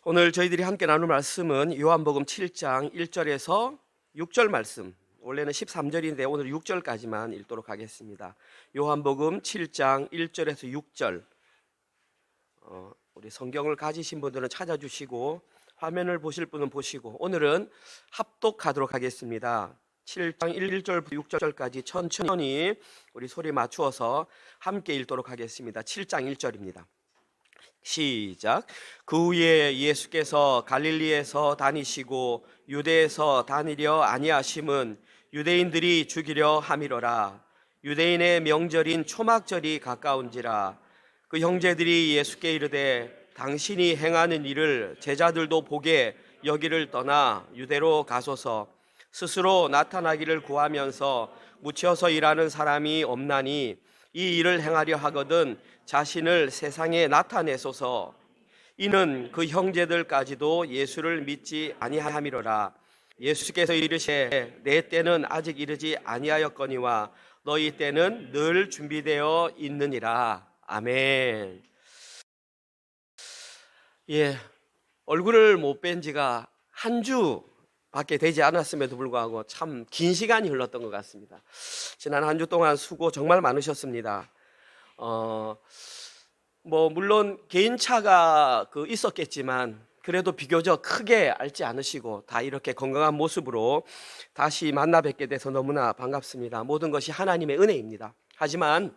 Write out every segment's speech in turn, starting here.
오늘 저희들이 함께 나눌 말씀은 요한복음 7장 1절에서 6절 말씀. 원래는 13절인데 오늘 6절까지만 읽도록 하겠습니다. 요한복음 7장 1절에서 6절. 우리 성경을 가지신 분들은 찾아주시고 화면을 보실 분은 보시고 오늘은 합독하도록 하겠습니다. 7장 1절부터 6절까지 천천히 우리 소리 맞추어서 함께 읽도록 하겠습니다. 7장 1절입니다. 시작. 그 후에 예수께서 갈릴리에서 다니시고 유대에서 다니려 아니하심은 유대인들이 죽이려 함이로라. 유대인의 명절인 초막절이 가까운지라. 그 형제들이 예수께 이르되 당신이 행하는 일을 제자들도 보게 여기를 떠나 유대로 가소서. 스스로 나타나기를 구하면서 묻혀서 일하는 사람이 없나니 이 일을 행하려 하거든 자신을 세상에 나타내소서. 이는 그 형제들까지도 예수를 믿지 아니함이로라. 예수께서 이르시되 내 때는 아직 이르지 아니하였거니와 너희 때는 늘 준비되어 있느니라. 아멘. 얼굴을 못 뵌 지가 한 주밖에 되지 않았음에도 불구하고 참 긴 시간이 흘렀던 것 같습니다. 지난 한 주 동안 수고 정말 많으셨습니다. 물론 개인차가 있었겠지만 그래도 비교적 크게 앓지 않으시고 다 이렇게 건강한 모습으로 다시 만나 뵙게 돼서 너무나 반갑습니다. 모든 것이 하나님의 은혜입니다. 하지만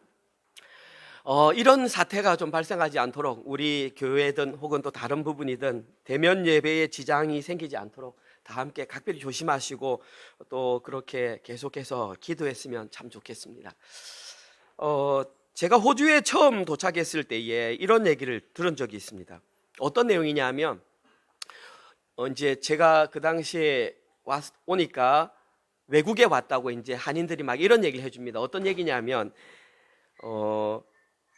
이런 사태가 좀 발생하지 않도록 우리 교회든 혹은 또 다른 부분이든 대면 예배에 지장이 생기지 않도록 다 함께 각별히 조심하시고 또 그렇게 계속해서 기도했으면 참 좋겠습니다. 제가 호주에 처음 도착했을 때에 이런 얘기를 들은 적이 있습니다. 어떤 내용이냐 하면 이제 제가 그 당시에 오니까 외국에 왔다고 이제 한인들이 막 이런 얘기를 해줍니다. 어떤 얘기냐면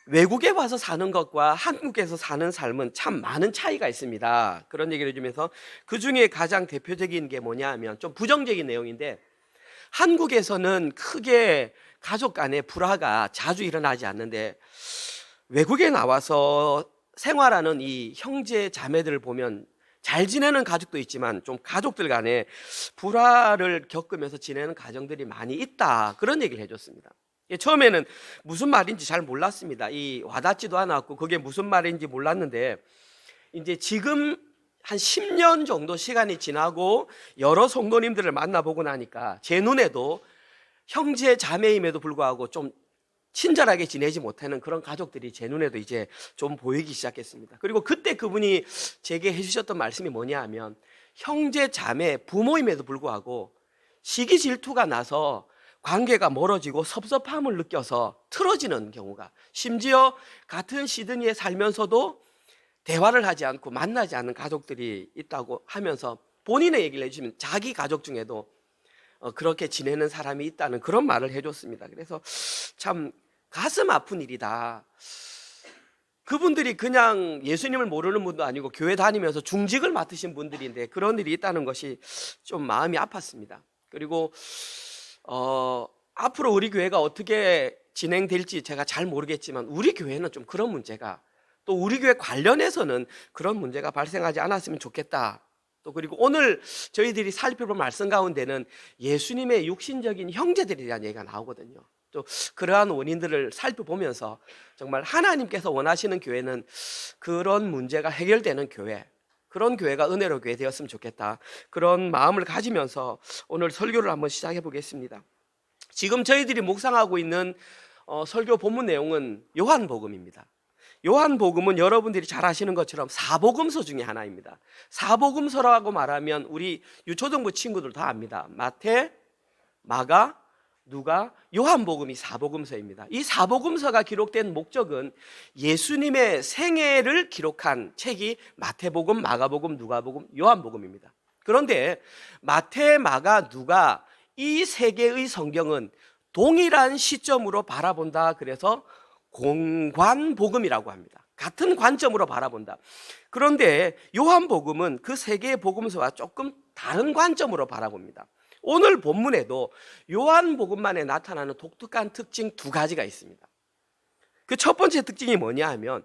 외국에 와서 사는 것과 한국에서 사는 삶은 참 많은 차이가 있습니다. 그런 얘기를 해주면서 그 중에 가장 대표적인 게 뭐냐 하면 좀 부정적인 내용인데, 한국에서는 크게 가족 간의 불화가 자주 일어나지 않는데 외국에 나와서 생활하는 이 형제 자매들을 보면 잘 지내는 가족도 있지만 좀 가족들 간에 불화를 겪으면서 지내는 가정들이 많이 있다, 그런 얘기를 해줬습니다. 처음에는 무슨 말인지 잘 몰랐습니다. 와닿지도 않았고 그게 무슨 말인지 몰랐는데 이제 지금 한 10년 정도 시간이 지나고 여러 성도님들을 만나보고 나니까 제 눈에도 형제 자매임에도 불구하고 좀 친절하게 지내지 못하는 그런 가족들이 제 눈에도 이제 좀 보이기 시작했습니다. 그리고 그때 그분이 제게 해주셨던 말씀이 뭐냐 하면, 형제 자매 부모임에도 불구하고 시기 질투가 나서 관계가 멀어지고 섭섭함을 느껴서 틀어지는 경우가, 심지어 같은 시드니에 살면서도 대화를 하지 않고 만나지 않는 가족들이 있다고 하면서 본인의 얘기를 해주시면 자기 가족 중에도 그렇게 지내는 사람이 있다는 그런 말을 해줬습니다. 그래서 참 가슴 아픈 일이다. 그분들이 그냥 예수님을 모르는 분도 아니고 교회 다니면서 중직을 맡으신 분들인데 그런 일이 있다는 것이 좀 마음이 아팠습니다. 그리고 앞으로 우리 교회가 어떻게 진행될지 제가 잘 모르겠지만 우리 교회는 좀 그런 문제가, 또 우리 교회 관련해서는 그런 문제가 발생하지 않았으면 좋겠다. 또 그리고 오늘 저희들이 살펴볼 말씀 가운데는 예수님의 육신적인 형제들에 대한 얘기가 나오거든요. 또 그러한 원인들을 살펴보면서 정말 하나님께서 원하시는 교회는 그런 문제가 해결되는 교회, 그런 교회가 은혜로 교회 되었으면 좋겠다, 그런 마음을 가지면서 오늘 설교를 한번 시작해 보겠습니다. 지금 저희들이 묵상하고 있는 설교 본문 내용은 요한복음입니다. 요한복음은 여러분들이 잘 아시는 것처럼 사복음서 중에 하나입니다. 사복음서라고 말하면 우리 유초등부 친구들 다 압니다. 마태, 마가, 누가, 요한복음이 사복음서입니다. 이 사복음서가 기록된 목적은 예수님의 생애를 기록한 책이 마태복음, 마가복음, 누가복음, 요한복음입니다. 그런데 마태, 마가, 누가 이 세 개의 성경은 동일한 시점으로 바라본다. 그래서 공관복음이라고 합니다. 같은 관점으로 바라본다. 그런데 요한복음은 그 세 개의 복음서와 조금 다른 관점으로 바라봅니다. 오늘 본문에도 요한복음만에 나타나는 독특한 특징 두 가지가 있습니다. 그 첫 번째 특징이 뭐냐 하면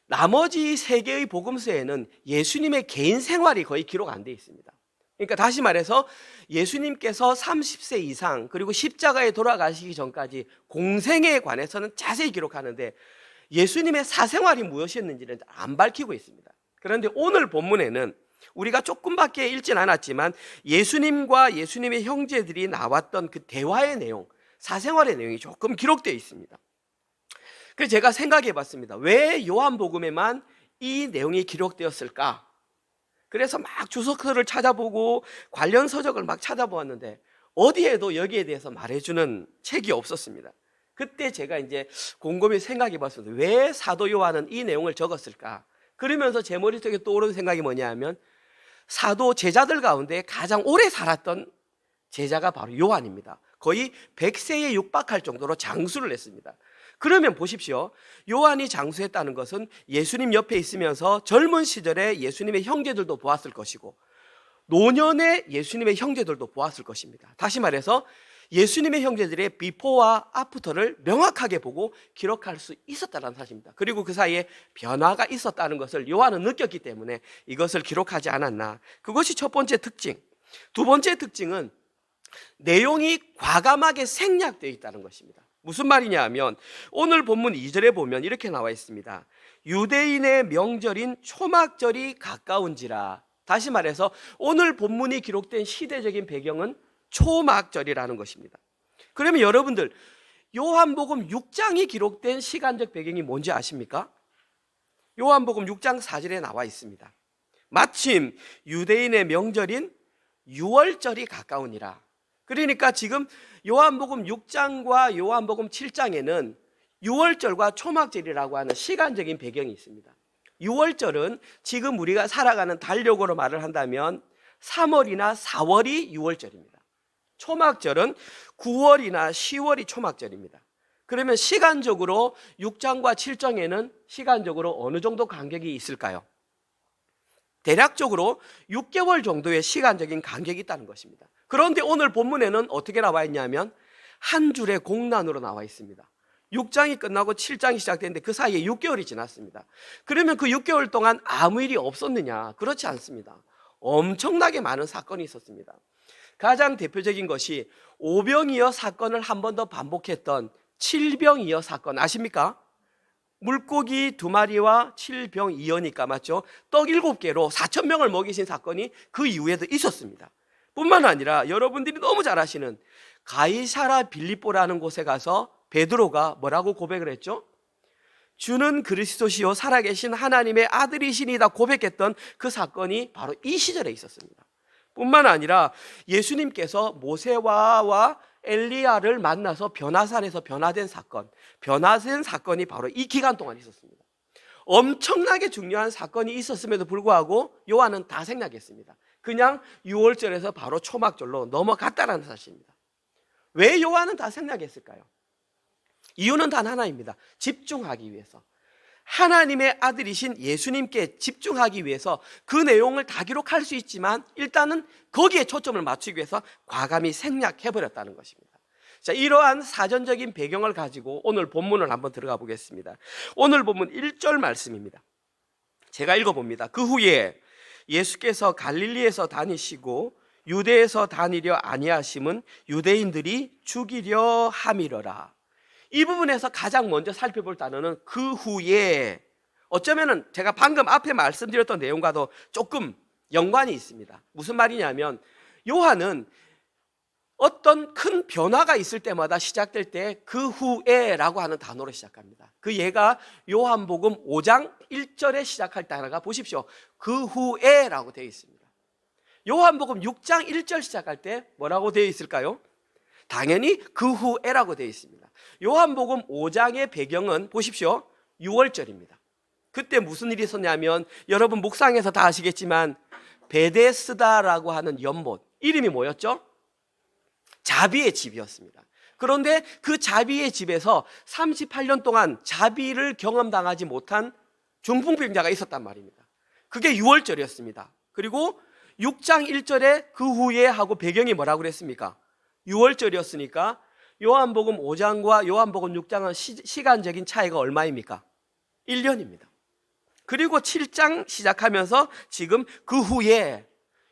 나머지 세 개의 복음서에는 예수님의 개인 생활이 거의 기록 안 돼 있습니다. 그러니까 다시 말해서 예수님께서 30세 이상 그리고 십자가에 돌아가시기 전까지 공생에 관해서는 자세히 기록하는데 예수님의 사생활이 무엇이었는지는 안 밝히고 있습니다. 그런데 오늘 본문에는 우리가 조금밖에 읽진 않았지만 예수님과 예수님의 형제들이 나왔던 그 대화의 내용, 사생활의 내용이 조금 기록되어 있습니다. 그래서 제가 생각해 봤습니다. 왜 요한복음에만 이 내용이 기록되었을까? 그래서 막 주석서를 찾아보고 관련 서적을 막 찾아보았는데 어디에도 여기에 대해서 말해주는 책이 없었습니다. 그때 제가 이제 곰곰이 생각해 봤습니다. 왜 사도 요한은 이 내용을 적었을까? 그러면서 제 머릿속에 떠오르는 생각이 뭐냐 하면 사도 제자들 가운데 가장 오래 살았던 제자가 바로 요한입니다. 거의 100세에 육박할 정도로 장수를 했습니다. 그러면 보십시오. 요한이 장수했다는 것은 예수님 옆에 있으면서 젊은 시절에 예수님의 형제들도 보았을 것이고 노년의 예수님의 형제들도 보았을 것입니다. 다시 말해서 예수님의 형제들의 비포와 아프터를 명확하게 보고 기록할 수 있었다는 사실입니다. 그리고 그 사이에 변화가 있었다는 것을 요한은 느꼈기 때문에 이것을 기록하지 않았나. 그것이 첫 번째 특징. 두 번째 특징은 내용이 과감하게 생략되어 있다는 것입니다. 무슨 말이냐 하면 오늘 본문 2절에 보면 이렇게 나와 있습니다. 유대인의 명절인 초막절이 가까운지라. 다시 말해서 오늘 본문이 기록된 시대적인 배경은 초막절이라는 것입니다. 그러면 여러분들 요한복음 6장이 기록된 시간적 배경이 뭔지 아십니까? 요한복음 6장 4절에 나와 있습니다. 마침 유대인의 명절인 유월절이 가까우니라. 그러니까 지금 요한복음 6장과 요한복음 7장에는 유월절과 초막절이라고 하는 시간적인 배경이 있습니다. 유월절은 지금 우리가 살아가는 달력으로 말을 한다면 3월이나 4월이 유월절입니다. 초막절은 9월이나 10월이 초막절입니다. 그러면 시간적으로 6장과 7장에는 시간적으로 어느 정도 간격이 있을까요? 대략적으로 6개월 정도의 시간적인 간격이 있다는 것입니다. 그런데 오늘 본문에는 어떻게 나와 있냐면 한 줄의 공란으로 나와 있습니다. 6장이 끝나고 7장이 시작됐는데 그 사이에 6개월이 지났습니다. 그러면 그 6개월 동안 아무 일이 없었느냐? 그렇지 않습니다. 엄청나게 많은 사건이 있었습니다. 가장 대표적인 것이 오병이어 사건을 한 번 더 반복했던 칠병이어 사건 아십니까? 물고기 2마리와 칠병이어니까 맞죠? 떡 7개로 4,000명을 먹이신 사건이 그 이후에도 있었습니다. 뿐만 아니라 여러분들이 너무 잘 아시는 가이사라 빌립보라는 곳에 가서 베드로가 뭐라고 고백을 했죠? 주는 그리스도시요 살아계신 하나님의 아들이시니다 고백했던 그 사건이 바로 이 시절에 있었습니다. 뿐만 아니라 예수님께서 모세와 엘리야를 만나서 변화산에서 변화된 사건이 바로 이 기간 동안 있었습니다. 엄청나게 중요한 사건이 있었음에도 불구하고 요한은 다 생략했습니다. 그냥 유월절에서 바로 초막절로 넘어갔다는 사실입니다. 왜 요한은 다 생략했을까요? 이유는 단 하나입니다. 집중하기 위해서. 하나님의 아들이신 예수님께 집중하기 위해서 그 내용을 다 기록할 수 있지만 일단은 거기에 초점을 맞추기 위해서 과감히 생략해버렸다는 것입니다. 자, 이러한 사전적인 배경을 가지고 오늘 본문을 한번 들어가 보겠습니다. 오늘 본문 1절 말씀입니다. 제가 읽어봅니다. 그 후에 예수께서 갈릴리에서 다니시고 유대에서 다니려 아니하심은 유대인들이 죽이려 함이러라. 이 부분에서 가장 먼저 살펴볼 단어는 그 후에, 어쩌면은 제가 방금 앞에 말씀드렸던 내용과도 조금 연관이 있습니다. 무슨 말이냐면 요한은 어떤 큰 변화가 있을 때마다 시작될 때 그 후에라고 하는 단어로 시작합니다. 그 예가 요한복음 5장 1절에 시작할 단어가 보십시오. 그 후에라고 되어 있습니다. 요한복음 6장 1절 시작할 때 뭐라고 되어 있을까요? 당연히 그 후에라고 되어 있습니다. 요한복음 5장의 배경은 보십시오. 6월절입니다. 그때 무슨 일이 있었냐면 여러분 묵상에서 다 아시겠지만 베데스다라고 하는 연못, 이름이 뭐였죠? 자비의 집이었습니다. 그런데 그 자비의 집에서 38년 동안 자비를 경험당하지 못한 중풍병자가 있었단 말입니다. 그게 6월절이었습니다. 그리고 6장 1절에 그 후에 하고 배경이 뭐라고 그랬습니까? 6월절이었으니까 요한복음 5장과 요한복음 6장은 시간적인 차이가 얼마입니까? 1년입니다. 그리고 7장 시작하면서 지금 그 후에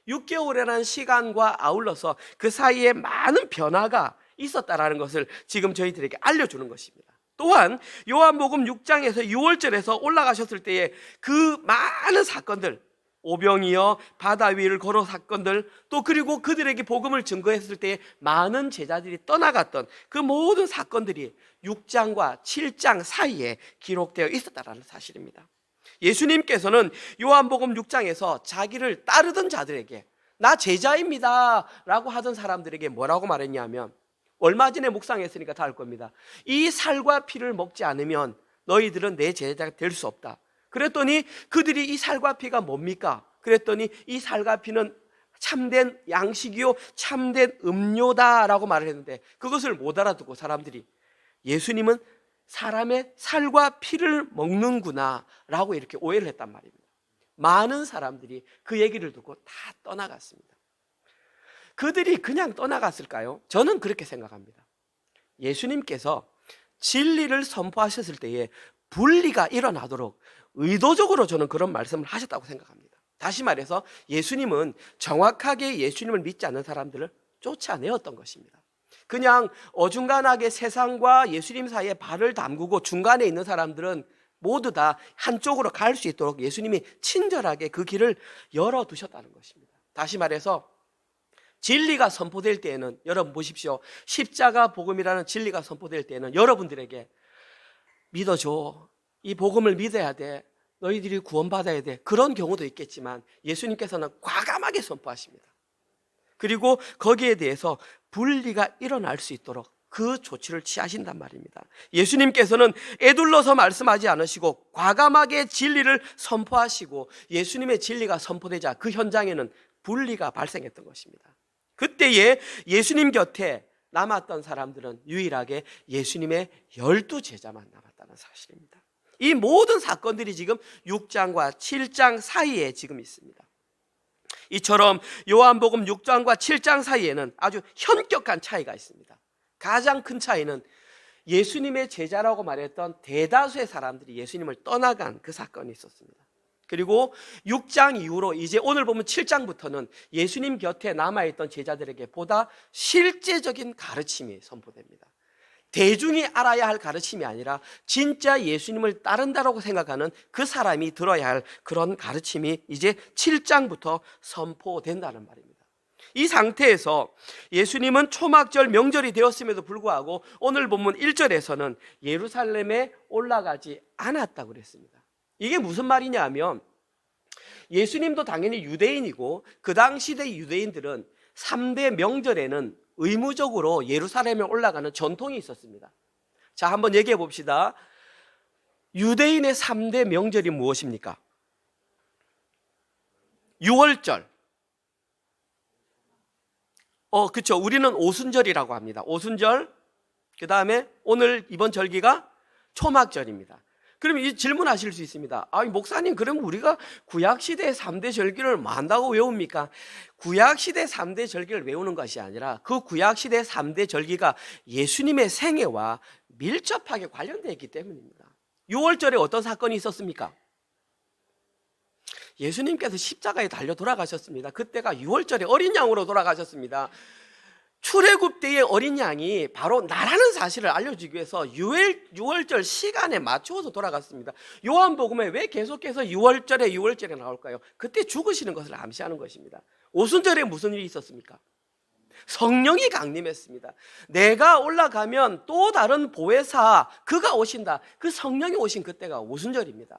6개월이라는 시간과 아울러서 그 사이에 많은 변화가 있었다라는 것을 지금 저희들에게 알려주는 것입니다. 또한 요한복음 6장에서 6월절에서 올라가셨을 때에 그 많은 사건들, 오병이어 바다 위를 걸어 사건들, 또 그리고 그들에게 복음을 증거했을 때에 많은 제자들이 떠나갔던 그 모든 사건들이 6장과 7장 사이에 기록되어 있었다는 사실입니다. 예수님께서는 요한복음 6장에서 자기를 따르던 자들에게 나 제자입니다 라고 하던 사람들에게 뭐라고 말했냐면, 얼마 전에 묵상했으니까 다 알 겁니다. 이 살과 피를 먹지 않으면 너희들은 내 제자가 될 수 없다. 그랬더니 그들이 이 살과 피가 뭡니까? 그랬더니 이 살과 피는 참된 양식이요 참된 음료다라고 말을 했는데, 그것을 못 알아듣고 사람들이 예수님은 사람의 살과 피를 먹는구나 라고 이렇게 오해를 했단 말입니다. 많은 사람들이 그 얘기를 듣고 다 떠나갔습니다. 그들이 그냥 떠나갔을까요? 저는 그렇게 생각합니다. 예수님께서 진리를 선포하셨을 때에 분리가 일어나도록 의도적으로 저는 그런 말씀을 하셨다고 생각합니다. 다시 말해서 예수님은 정확하게 예수님을 믿지 않는 사람들을 쫓아내었던 것입니다. 그냥 어중간하게 세상과 예수님 사이에 발을 담그고 중간에 있는 사람들은 모두 다 한쪽으로 갈 수 있도록 예수님이 친절하게 그 길을 열어두셨다는 것입니다. 다시 말해서 진리가 선포될 때에는, 여러분 보십시오, 십자가 복음이라는 진리가 선포될 때에는 여러분들에게 믿어줘, 이 복음을 믿어야 돼, 너희들이 구원받아야 돼, 그런 경우도 있겠지만 예수님께서는 과감하게 선포하십니다. 그리고 거기에 대해서 분리가 일어날 수 있도록 그 조치를 취하신단 말입니다. 예수님께서는 에둘러서 말씀하지 않으시고 과감하게 진리를 선포하시고, 예수님의 진리가 선포되자 그 현장에는 분리가 발생했던 것입니다. 그때에 예수님 곁에 남았던 사람들은 유일하게 예수님의 12제자만 남았다는 사실입니다. 이 모든 사건들이 지금 6장과 7장 사이에 지금 있습니다. 이처럼 요한복음 6장과 7장 사이에는 아주 현격한 차이가 있습니다. 가장 큰 차이는 예수님의 제자라고 말했던 대다수의 사람들이 예수님을 떠나간 그 사건이 있었습니다. 그리고 6장 이후로 이제 오늘 보면 7장부터는 예수님 곁에 남아있던 제자들에게 보다 실제적인 가르침이 선포됩니다. 대중이 알아야 할 가르침이 아니라 진짜 예수님을 따른다라고 생각하는 그 사람이 들어야 할 그런 가르침이 이제 7장부터 선포된다는 말입니다. 이 상태에서 예수님은 초막절 명절이 되었음에도 불구하고 오늘 본문 1절에서는 예루살렘에 올라가지 않았다고 그랬습니다. 이게 무슨 말이냐 하면, 예수님도 당연히 유대인이고 그 당시대 유대인들은 3대 명절에는 의무적으로 예루살렘에 올라가는 전통이 있었습니다. 자, 한번 얘기해 봅시다. 유대인의 3대 명절이 무엇입니까? 6월절. 그렇죠. 우리는 오순절이라고 합니다. 오순절. 그 다음에 오늘 이번 절기가 초막절입니다. 그럼 이 질문하실 수 있습니다. 목사님, 그럼 우리가 구약시대의 3대 절기를 뭐 한다고 외웁니까? 구약시대 3대 절기를 외우는 것이 아니라 그 구약시대 3대 절기가 예수님의 생애와 밀접하게 관련되어 있기 때문입니다. 6월절에 어떤 사건이 있었습니까? 예수님께서 십자가에 달려 돌아가셨습니다. 그때가 6월절에 어린 양으로 돌아가셨습니다. 출애굽 때의 어린 양이 바로 나라는 사실을 알려주기 위해서 6월절 시간에 맞추어서 돌아갔습니다. 요한복음에 왜 계속해서 6월절에 나올까요? 그때 죽으시는 것을 암시하는 것입니다. 오순절에 무슨 일이 있었습니까? 성령이 강림했습니다. 내가 올라가면 또 다른 보혜사 그가 오신다. 그 성령이 오신 그때가 오순절입니다.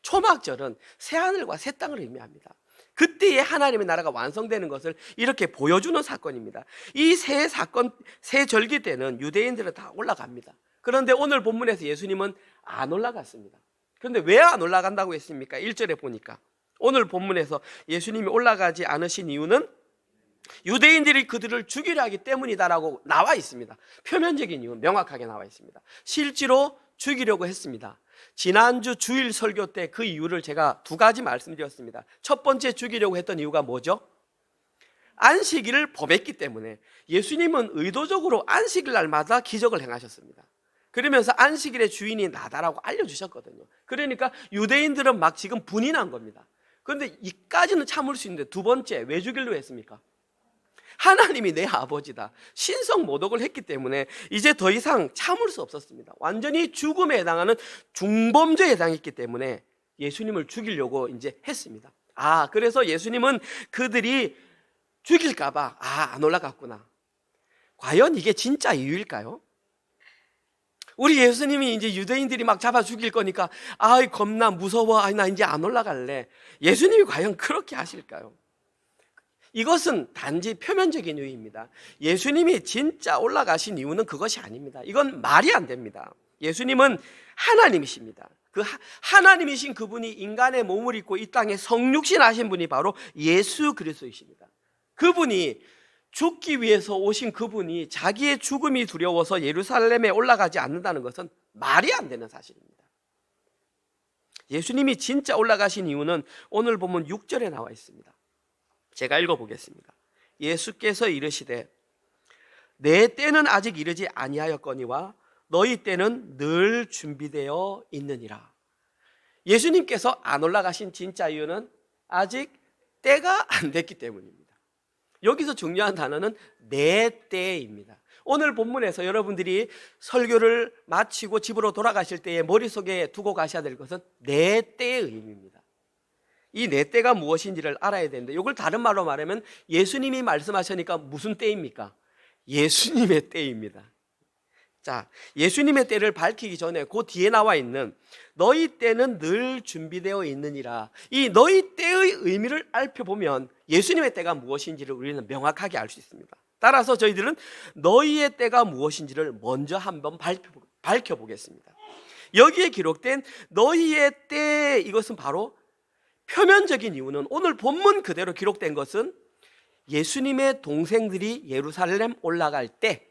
초막절은 새하늘과 새 땅을 의미합니다. 그때에 하나님의 나라가 완성되는 것을 이렇게 보여주는 사건입니다. 이 세 사건, 세 절기 때는 유대인들은 다 올라갑니다. 그런데 오늘 본문에서 예수님은 안 올라갔습니다. 그런데 왜 안 올라간다고 했습니까? 1절에 보니까 오늘 본문에서 예수님이 올라가지 않으신 이유는 유대인들이 그들을 죽이려 하기 때문이다라고 나와 있습니다. 표면적인 이유는 명확하게 나와 있습니다. 실제로 죽이려고 했습니다. 지난주 주일 설교 때 그 이유를 제가 2가지 말씀드렸습니다. 첫 번째, 죽이려고 했던 이유가 뭐죠? 안식일을 범했기 때문에 예수님은 의도적으로 안식일 날마다 기적을 행하셨습니다. 그러면서 안식일의 주인이 나다라고 알려주셨거든요. 그러니까 유대인들은 막 지금 분이 난 겁니다. 그런데 이까지는 참을 수 있는데 두 번째 왜 죽이려고 했습니까? 하나님이 내 아버지다, 신성 모독을 했기 때문에 이제 더 이상 참을 수 없었습니다. 완전히 죽음에 해당하는 중범죄에 해당했기 때문에 예수님을 죽이려고 이제 했습니다. 그래서 예수님은 그들이 죽일까봐 안 올라갔구나. 과연 이게 진짜 이유일까요? 우리 예수님이 이제 유대인들이 막 잡아 죽일 거니까 겁나 무서워, 나 이제 안 올라갈래. 예수님이 과연 그렇게 하실까요? 이것은 단지 표면적인 이유입니다. 예수님이 진짜 올라가신 이유는 그것이 아닙니다. 이건 말이 안 됩니다. 예수님은 하나님이십니다. 그 하나님이신 그분이 인간의 몸을 입고 이 땅에 성육신 하신 분이 바로 예수 그리스도이십니다. 그분이 죽기 위해서 오신 그분이 자기의 죽음이 두려워서 예루살렘에 올라가지 않는다는 것은 말이 안 되는 사실입니다. 예수님이 진짜 올라가신 이유는 오늘 보면 6절에 나와 있습니다. 제가 읽어보겠습니다. 예수께서 이르시되 내 때는 아직 이르지 아니하였거니와 너희 때는 늘 준비되어 있느니라. 예수님께서 안 올라가신 진짜 이유는 아직 때가 안 됐기 때문입니다. 여기서 중요한 단어는 내 때입니다. 오늘 본문에서 여러분들이 설교를 마치고 집으로 돌아가실 때에 머릿속에 두고 가셔야 될 것은 내 때의 의미입니다. 이 내 때가 무엇인지를 알아야 되는데, 이걸 다른 말로 말하면 예수님이 말씀하시니까 무슨 때입니까? 예수님의 때입니다. 자, 예수님의 때를 밝히기 전에 그 뒤에 나와 있는 너희 때는 늘 준비되어 있느니라, 이 너희 때의 의미를 알펴보면 예수님의 때가 무엇인지를 우리는 명확하게 알 수 있습니다. 따라서 저희들은 너희의 때가 무엇인지를 먼저 한번 밝혀보겠습니다. 여기에 기록된 너희의 때, 이것은 바로 표면적인 이유는 오늘 본문 그대로 기록된 것은 예수님의 동생들이 예루살렘 올라갈 때,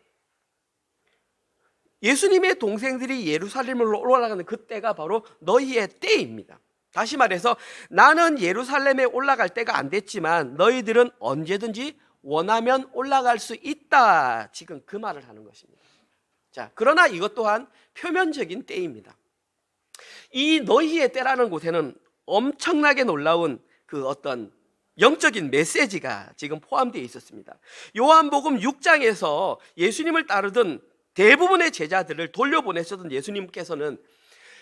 예수님의 동생들이 예루살렘으로 올라가는 그때가 바로 너희의 때입니다. 다시 말해서 나는 예루살렘에 올라갈 때가 안 됐지만 너희들은 언제든지 원하면 올라갈 수 있다, 지금 그 말을 하는 것입니다. 자, 그러나 이것 또한 표면적인 때입니다. 이 너희의 때라는 곳에는 엄청나게 놀라운 그 어떤 영적인 메시지가 지금 포함되어 있었습니다. 요한복음 6장에서 예수님을 따르던 대부분의 제자들을 돌려보내셨던 예수님께서는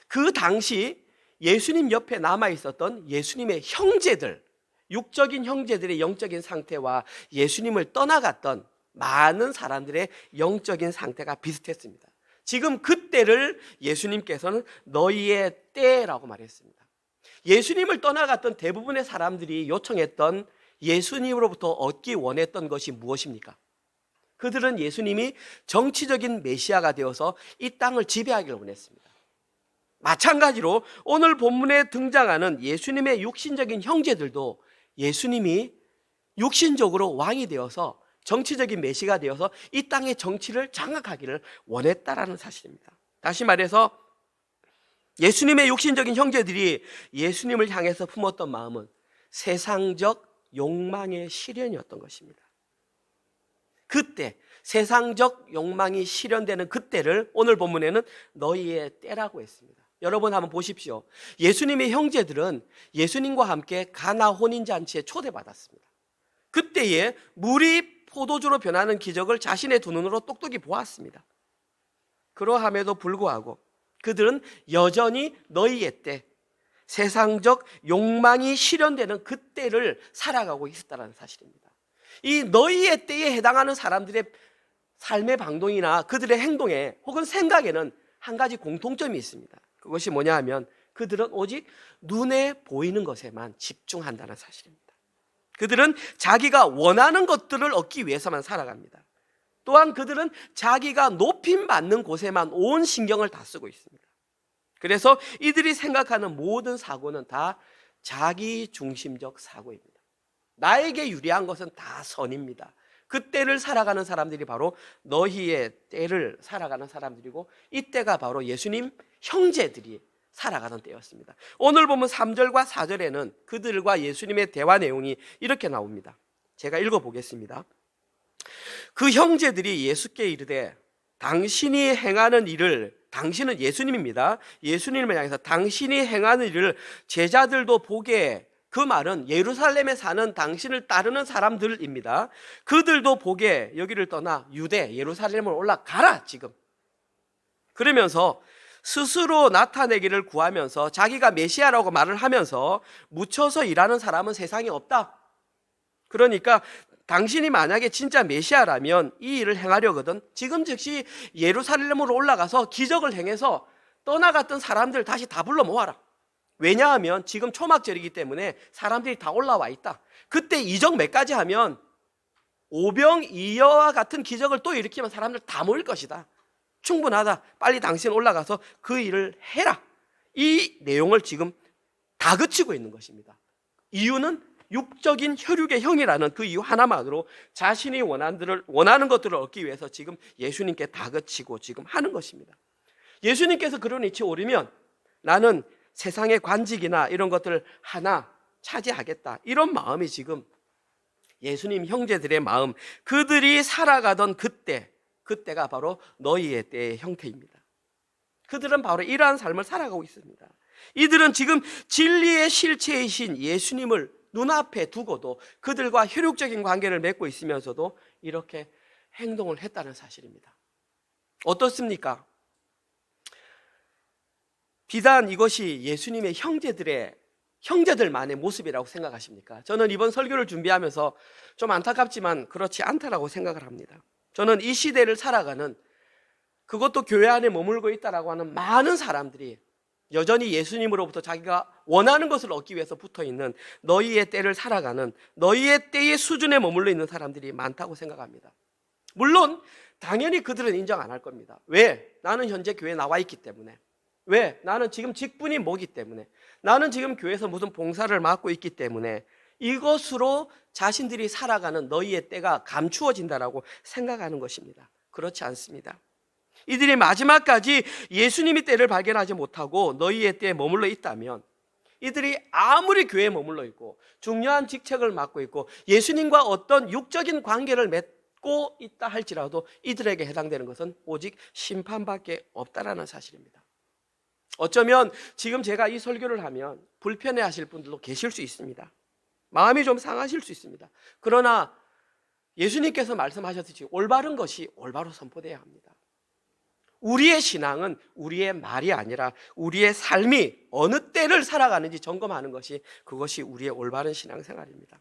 그 당시 예수님 옆에 남아 있었던 예수님의 형제들, 육적인 형제들의 영적인 상태와 예수님을 떠나갔던 많은 사람들의 영적인 상태가 비슷했습니다. 지금 그때를 예수님께서는 너희의 때라고 말했습니다. 예수님을 떠나갔던 대부분의 사람들이 요청했던, 예수님으로부터 얻기 원했던 것이 무엇입니까? 그들은 예수님이 정치적인 메시아가 되어서 이 땅을 지배하기를 원했습니다. 마찬가지로 오늘 본문에 등장하는 예수님의 육신적인 형제들도 예수님이 육신적으로 왕이 되어서 정치적인 메시아가 되어서 이 땅의 정치를 장악하기를 원했다라는 사실입니다. 다시 말해서 예수님의 육신적인 형제들이 예수님을 향해서 품었던 마음은 세상적 욕망의 실현이었던 것입니다. 그때 세상적 욕망이 실현되는 그때를 오늘 본문에는 너희의 때라고 했습니다. 여러분 한번 보십시오. 예수님의 형제들은 예수님과 함께 가나 혼인잔치에 초대받았습니다. 그때에 물이 포도주로 변하는 기적을 자신의 두 눈으로 똑똑히 보았습니다. 그러함에도 불구하고 그들은 여전히 너희의 때, 세상적 욕망이 실현되는 그때를 살아가고 있었다는 사실입니다. 이 너희의 때에 해당하는 사람들의 삶의 방동이나 그들의 행동에 혹은 생각에는 한 가지 공통점이 있습니다. 그것이 뭐냐 하면 그들은 오직 눈에 보이는 것에만 집중한다는 사실입니다. 그들은 자기가 원하는 것들을 얻기 위해서만 살아갑니다. 또한 그들은 자기가 높임받는 곳에만 온 신경을 다 쓰고 있습니다. 그래서 이들이 생각하는 모든 사고는 다 자기 중심적 사고입니다. 나에게 유리한 것은 다 선입니다. 그 때를 살아가는 사람들이 바로 너희의 때를 살아가는 사람들이고, 이 때가 바로 예수님 형제들이 살아가는 때였습니다. 오늘 보면 3절과 4절에는 그들과 예수님의 대화 내용이 이렇게 나옵니다. 제가 읽어보겠습니다. 그 형제들이 예수께 이르되 당신이 행하는 일을 당신은 예수님입니다. 예수님을 향해서 당신이 행하는 일을 제자들도 보게, 그 말은 예루살렘에 사는 당신을 따르는 사람들입니다. 그들도 보게 여기를 떠나 유대 예루살렘으로 올라가라 지금. 그러면서 스스로 나타내기를 구하면서 자기가 메시아라고 말을 하면서 묻혀서 일하는 사람은 세상에 없다. 그러니까 당신이 만약에 진짜 메시아라면 이 일을 행하려거든 지금 즉시 예루살렘으로 올라가서 기적을 행해서 떠나갔던 사람들 다시 다 불러 모아라. 왜냐하면 지금 초막절이기 때문에 사람들이 다 올라와 있다. 그때 이적 몇 가지 하면 오병이어와 같은 기적을 또 일으키면 사람들 다 모일 것이다. 충분하다. 빨리 당신 올라가서 그 일을 해라. 이 내용을 지금 다그치고 있는 것입니다. 이유는 육적인 혈육의 형이라는 그 이유 하나만으로 자신이 원하는 것들을 얻기 위해서 지금 예수님께 다그치고 지금 하는 것입니다. 예수님께서 그런 위치에 오르면 나는 세상의 관직이나 이런 것들을 하나 차지하겠다, 이런 마음이 지금 예수님 형제들의 마음, 그들이 살아가던 그때가 바로 너희의 때의 형태입니다. 그들은 바로 이러한 삶을 살아가고 있습니다. 이들은 지금 진리의 실체이신 예수님을 눈앞에 두고도 그들과 혈육적인 관계를 맺고 있으면서도 이렇게 행동을 했다는 사실입니다. 어떻습니까? 비단 이것이 예수님의 형제들만의 모습이라고 생각하십니까? 저는 이번 설교를 준비하면서 좀 안타깝지만 그렇지 않다라고 생각을 합니다. 저는 이 시대를 살아가는, 그것도 교회 안에 머물고 있다라고 하는 많은 사람들이 여전히 예수님으로부터 자기가 원하는 것을 얻기 위해서 붙어있는, 너희의 때를 살아가는, 너희의 때의 수준에 머물러 있는 사람들이 많다고 생각합니다. 물론 당연히 그들은 인정 안 할 겁니다. 왜? 나는 현재 교회에 나와 있기 때문에. 왜? 나는 지금 직분이 뭐기 때문에. 나는 지금 교회에서 무슨 봉사를 맡고 있기 때문에 이것으로 자신들이 살아가는 너희의 때가 감추어진다라고 생각하는 것입니다. 그렇지 않습니다. 이들이 마지막까지 예수님의 때를 발견하지 못하고 너희의 때에 머물러 있다면, 이들이 아무리 교회에 머물러 있고 중요한 직책을 맡고 있고 예수님과 어떤 육적인 관계를 맺고 있다 할지라도 이들에게 해당되는 것은 오직 심판밖에 없다라는 사실입니다. 어쩌면 지금 제가 이 설교를 하면 불편해 하실 분들도 계실 수 있습니다. 마음이 좀 상하실 수 있습니다. 그러나 예수님께서 말씀하셨듯이 올바른 것이 올바로 선포되어야 합니다. 우리의 신앙은 우리의 말이 아니라 우리의 삶이 어느 때를 살아가는지 점검하는 것이, 그것이 우리의 올바른 신앙생활입니다.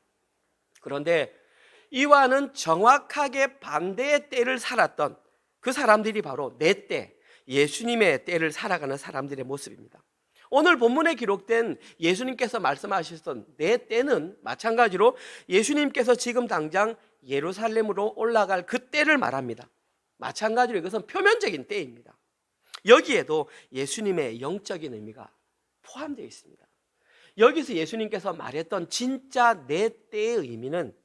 그런데 이와는 정확하게 반대의 때를 살았던 그 사람들이 바로 내 때, 예수님의 때를 살아가는 사람들의 모습입니다. 오늘 본문에 기록된 예수님께서 말씀하셨던 내 때는 마찬가지로 예수님께서 지금 당장 예루살렘으로 올라갈 그 때를 말합니다. 마찬가지로 이것은 표면적인 때입니다. 여기에도 예수님의 영적인 의미가 포함되어 있습니다. 여기서 예수님께서 말했던 진짜 내 때의 의미는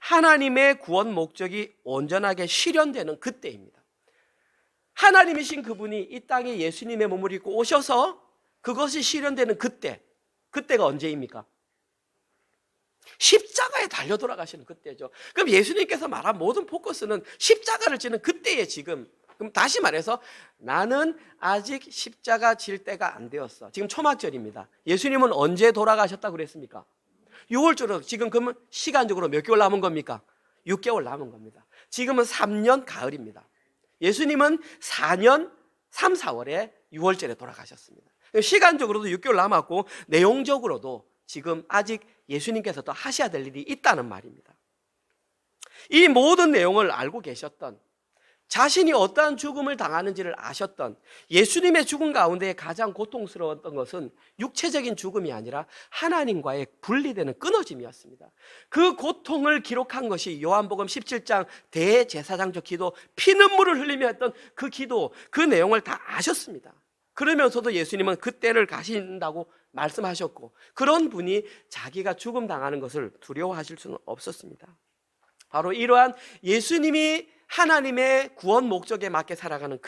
하나님의 구원 목적이 온전하게 실현되는 그 때입니다. 하나님이신 그분이 이 땅에 예수님의 몸을 입고 오셔서 그것이 실현되는 그때가 언제입니까? 십자가에 달려 돌아가시는 그때죠. 그럼 예수님께서 말한 모든 포커스는 십자가를 지는 그때에 지금, 그럼 다시 말해서 나는 아직 십자가 질 때가 안 되었어. 지금 초막절입니다. 예수님은 언제 돌아가셨다고 그랬습니까? 6월절로 지금 그러면 시간적으로 몇 개월 남은 겁니까? 6개월 남은 겁니다. 지금은 3년 가을입니다. 예수님은 4년 3, 4월에 6월절에 돌아가셨습니다. 시간적으로도 6개월 남았고 내용적으로도 지금 아직 예수님께서 더 하셔야 될 일이 있다는 말입니다. 이 모든 내용을 알고 계셨던, 자신이 어떠한 죽음을 당하는지를 아셨던 예수님의 죽음 가운데 가장 고통스러웠던 것은 육체적인 죽음이 아니라 하나님과의 분리되는 끊어짐이었습니다. 그 고통을 기록한 것이 요한복음 17장 대제사장적 기도, 피눈물을 흘리며 했던 그 기도, 그 내용을 다 아셨습니다. 그러면서도 예수님은 그때를 가신다고 말씀하셨고, 그런 분이 자기가 죽음 당하는 것을 두려워하실 수는 없었습니다. 바로 이러한 예수님이 하나님의 구원 목적에 맞게 살아가는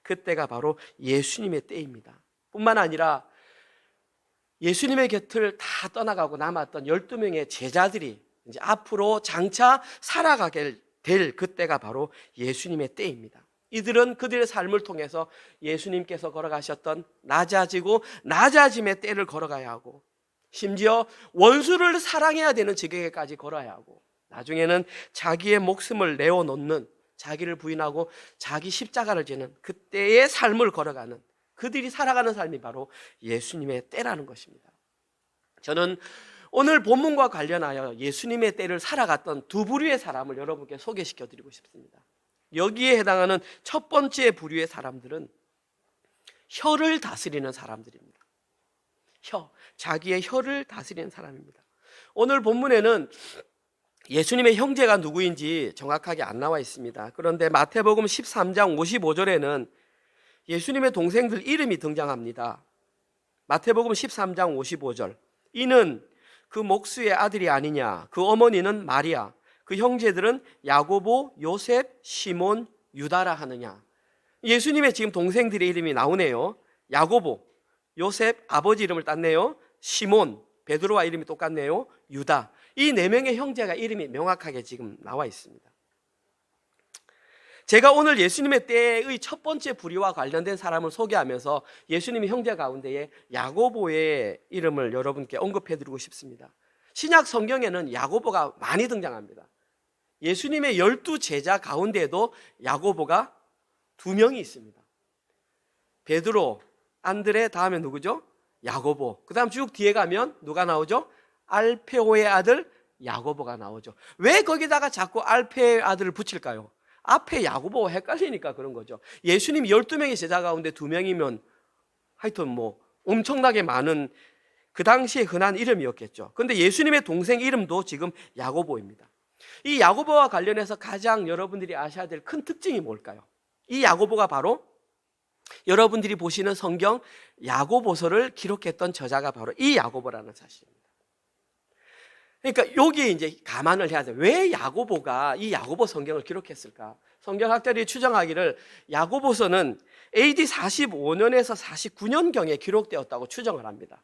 그때가 바로 예수님의 때입니다. 뿐만 아니라 예수님의 곁을 다 떠나가고 남았던 12명의 제자들이 이제 앞으로 장차 살아가게 될 그때가 바로 예수님의 때입니다. 이들은 그들의 삶을 통해서 예수님께서 걸어가셨던 낮아지고 낮아짐의 때를 걸어가야 하고, 심지어 원수를 사랑해야 되는 지경에까지 걸어야 하고, 나중에는 자기의 목숨을 내어놓는, 자기를 부인하고 자기 십자가를 지는 그때의 삶을 걸어가는, 그들이 살아가는 삶이 바로 예수님의 때라는 것입니다. 저는 오늘 본문과 관련하여 예수님의 때를 살아갔던 두 부류의 사람을 여러분께 소개시켜 드리고 싶습니다. 여기에 해당하는 첫 번째 부류의 사람들은 혀를 다스리는 사람들입니다. 자기의 혀를 다스리는 사람입니다. 오늘 본문에는 예수님의 형제가 누구인지 정확하게 안 나와 있습니다. 그런데 마태복음 13장 55절에는 예수님의 동생들 이름이 등장합니다. 마태복음 13장 55절. 이는 그 목수의 아들이 아니냐, 그 어머니는 마리아, 그 형제들은 야고보, 요셉, 시몬, 유다라 하느냐. 예수님의 지금 동생들의 이름이 나오네요. 야고보, 요셉, 아버지 이름을 땄네요. 시몬, 베드로와 이름이 똑같네요. 유다. 이 네 명의 형제가 이름이 명확하게 지금 나와 있습니다. 제가 오늘 예수님의 때의 첫 번째 부류와 관련된 사람을 소개하면서 예수님의 형제 가운데에 야고보의 이름을 여러분께 언급해드리고 싶습니다. 신약 성경에는 야고보가 많이 등장합니다. 예수님의 12제자 가운데에도 야고보가 2명이 있습니다. 베드로, 안드레, 다음에 누구죠? 야고보. 그 다음 쭉 뒤에 가면 누가 나오죠? 알페오의 아들 야고보가 나오죠. 왜 거기다가 자꾸 알페의 아들을 붙일까요? 앞에 야고보가 헷갈리니까 그런 거죠. 예수님이 12명의 제자 가운데 2명이면 하여튼 뭐 엄청나게 많은, 그 당시에 흔한 이름이었겠죠. 그런데 예수님의 동생 이름도 지금 야고보입니다. 이 야고보와 관련해서 가장 여러분들이 아셔야 될 큰 특징이 뭘까요? 이 야고보가 바로 여러분들이 보시는 성경 야고보서를 기록했던 저자가 바로 이 야고보라는 사실입니다. 그러니까 여기에 이제 감안을 해야 돼요. 왜 야고보가 이 야고보 성경을 기록했을까? 성경학자들이 추정하기를 야고보서는 AD 45년에서 49년경에 기록되었다고 추정을 합니다.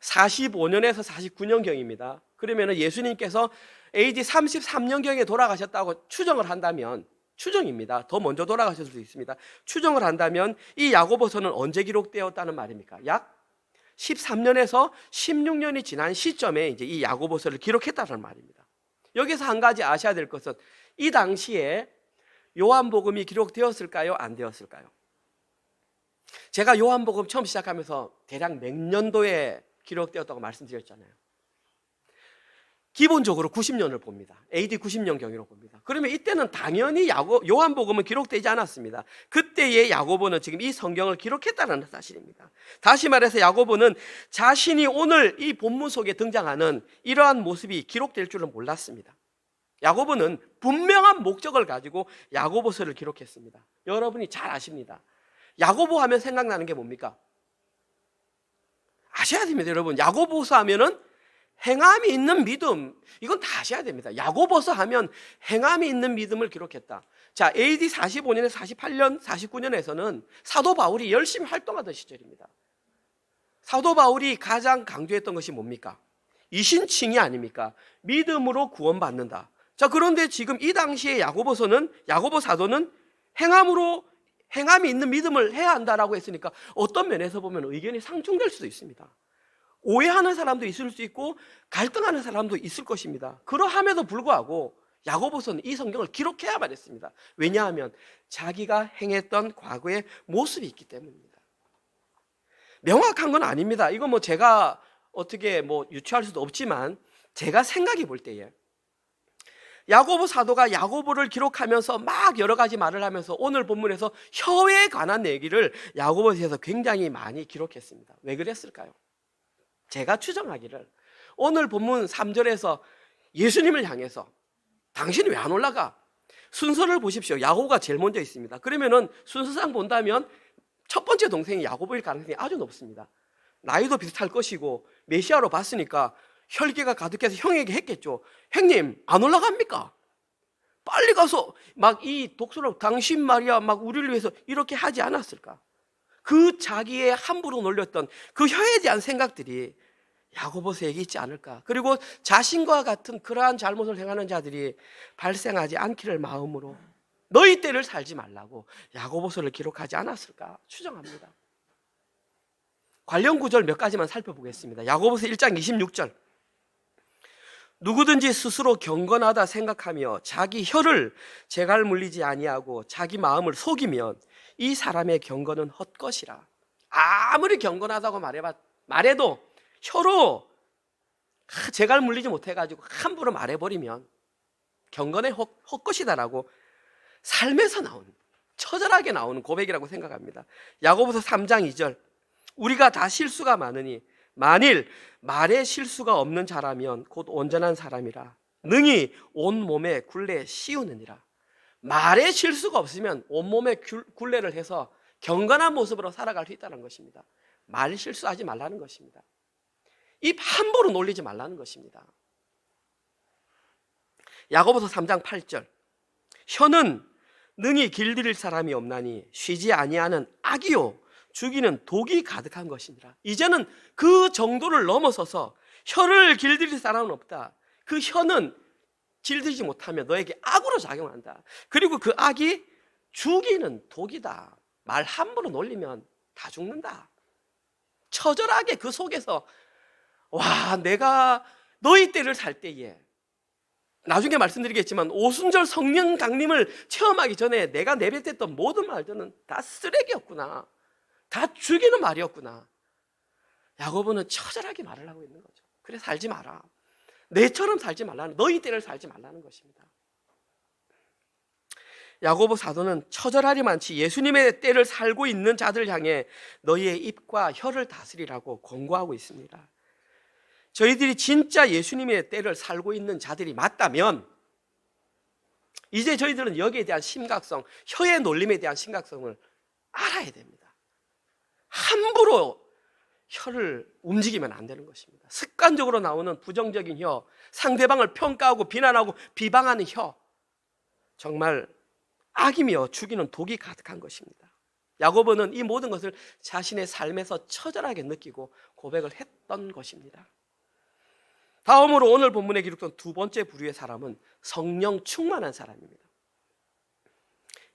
45년에서 49년경입니다. 그러면 예수님께서 AD 33년경에 돌아가셨다고 추정을 한다면, 추정입니다. 더 먼저 돌아가실 수도 있습니다. 추정을 한다면 이 야고보서는 언제 기록되었다는 말입니까? 약 13년에서 16년이 지난 시점에 이제 이 야고보서를 기록했다는 말입니다. 여기서 한 가지 아셔야 될 것은 이 당시에 요한복음이 기록되었을까요? 안 되었을까요? 제가 요한복음 처음 시작하면서 대략 몇 년도에 기록되었다고 말씀드렸잖아요. 기본적으로 90년을 봅니다. AD 90년경으로 봅니다. 그러면 이때는 당연히 요한복음은 기록되지 않았습니다. 그때의 야고보는 지금 이 성경을 기록했다는 사실입니다. 다시 말해서 야고보는 자신이 오늘 이 본문 속에 등장하는 이러한 모습이 기록될 줄은 몰랐습니다. 야고보는 분명한 목적을 가지고 야고보서를 기록했습니다. 여러분이 잘 아십니다. 야고보 하면 생각나는 게 뭡니까? 아셔야 됩니다, 여러분. 야고보서 하면은 행함이 있는 믿음, 이건 다 아셔야 됩니다. 야고보서 하면 행함이 있는 믿음을 기록했다. 자, AD 45년에서 48년, 49년에서는 사도 바울이 열심히 활동하던 시절입니다. 사도 바울이 가장 강조했던 것이 뭡니까? 이신칭이 아닙니까? 믿음으로 구원받는다. 자, 그런데 지금 이 당시에 야고보 사도는 행함이 있는 믿음을 해야 한다라고 했으니까 어떤 면에서 보면 의견이 상충될 수도 있습니다. 오해하는 사람도 있을 수 있고 갈등하는 사람도 있을 것입니다. 그러함에도 불구하고 야고보서는 이 성경을 기록해야만 했습니다. 왜냐하면 자기가 행했던 과거의 모습이 있기 때문입니다. 명확한 건 아닙니다. 이거 뭐 제가 어떻게 뭐 유추할 수도 없지만 제가 생각해 볼 때에 야고보 사도가 야고보를 기록하면서 막 여러 가지 말을 하면서 오늘 본문에서 혀에 관한 얘기를 야고보서에서 굉장히 많이 기록했습니다. 왜 그랬을까요? 제가 추정하기를 오늘 본문 3절에서 예수님을 향해서 당신이 왜 안 올라가? 순서를 보십시오. 야고보가 제일 먼저 있습니다. 그러면은 순서상 본다면 첫 번째 동생이 야고보일 가능성이 아주 높습니다. 나이도 비슷할 것이고 메시아로 봤으니까 혈기가 가득해서 형에게 했겠죠. 형님 안 올라갑니까? 빨리 가서 막 이 독서로 당신 말이야 막 우리를 위해서 이렇게 하지 않았을까? 그 자기의 함부로 놀렸던 그 혀에 대한 생각들이 야고보서에게 있지 않을까? 그리고 자신과 같은 그러한 잘못을 행하는 자들이 발생하지 않기를 마음으로 너희 때를 살지 말라고 야고보서를 기록하지 않았을까 추정합니다. 관련 구절 몇 가지만 살펴보겠습니다. 야고보서 1장 26절. 누구든지 스스로 경건하다 생각하며 자기 혀를 재갈 물리지 아니하고 자기 마음을 속이면 이 사람의 경건은 헛것이라. 아무리 경건하다고 말해도 혀로 재갈 물리지 못해가지고 함부로 말해버리면 경건의 헛것이다라고 삶에서 나오는, 처절하게 나오는 고백이라고 생각합니다. 야고보서 3장 2절. 우리가 다 실수가 많으니 만일 말에 실수가 없는 자라면 곧 온전한 사람이라 능히 온몸에 굴레 씌우느니라. 말에 실수가 없으면 온몸에 굴레를 해서 경건한 모습으로 살아갈 수 있다는 것입니다. 말 실수하지 말라는 것입니다. 입 함부로 놀리지 말라는 것입니다. 야고보서 3장 8절. 혀는 능히 길들일 사람이 없나니 쉬지 아니하는 악이요 죽이는 독이 가득한 것이니라. 이제는 그 정도를 넘어서서 혀를 길들일 사람은 없다. 그 혀는 길들이지 못하면 너에게 악으로 작용한다. 그리고 그 악이 죽이는 독이다. 말 함부로 놀리면 다 죽는다. 처절하게 그 속에서 내가 너희 때를 살 때에, 나중에 말씀드리겠지만 오순절 성령 강림을 체험하기 전에 내가 내뱉었던 모든 말들은 다 쓰레기였구나. 다 죽이는 말이었구나. 야고보는 처절하게 말을 하고 있는 거죠. 그래 살지 마라. 내처럼 살지 말라는, 너희 때를 살지 말라는 것입니다. 야고보 사도는 처절하리만치 예수님의 때를 살고 있는 자들 향해 너희의 입과 혀를 다스리라고 권고하고 있습니다. 저희들이 진짜 예수님의 때를 살고 있는 자들이 맞다면 이제 저희들은 여기에 대한 심각성, 혀의 놀림에 대한 심각성을 알아야 됩니다. 함부로 혀를 움직이면 안 되는 것입니다. 습관적으로 나오는 부정적인 혀, 상대방을 평가하고 비난하고 비방하는 혀, 정말 악이며 죽이는 독이 가득한 것입니다. 야고보는 이 모든 것을 자신의 삶에서 처절하게 느끼고 고백을 했던 것입니다. 다음으로 오늘 본문에 기록된 두 번째 부류의 사람은 성령 충만한 사람입니다.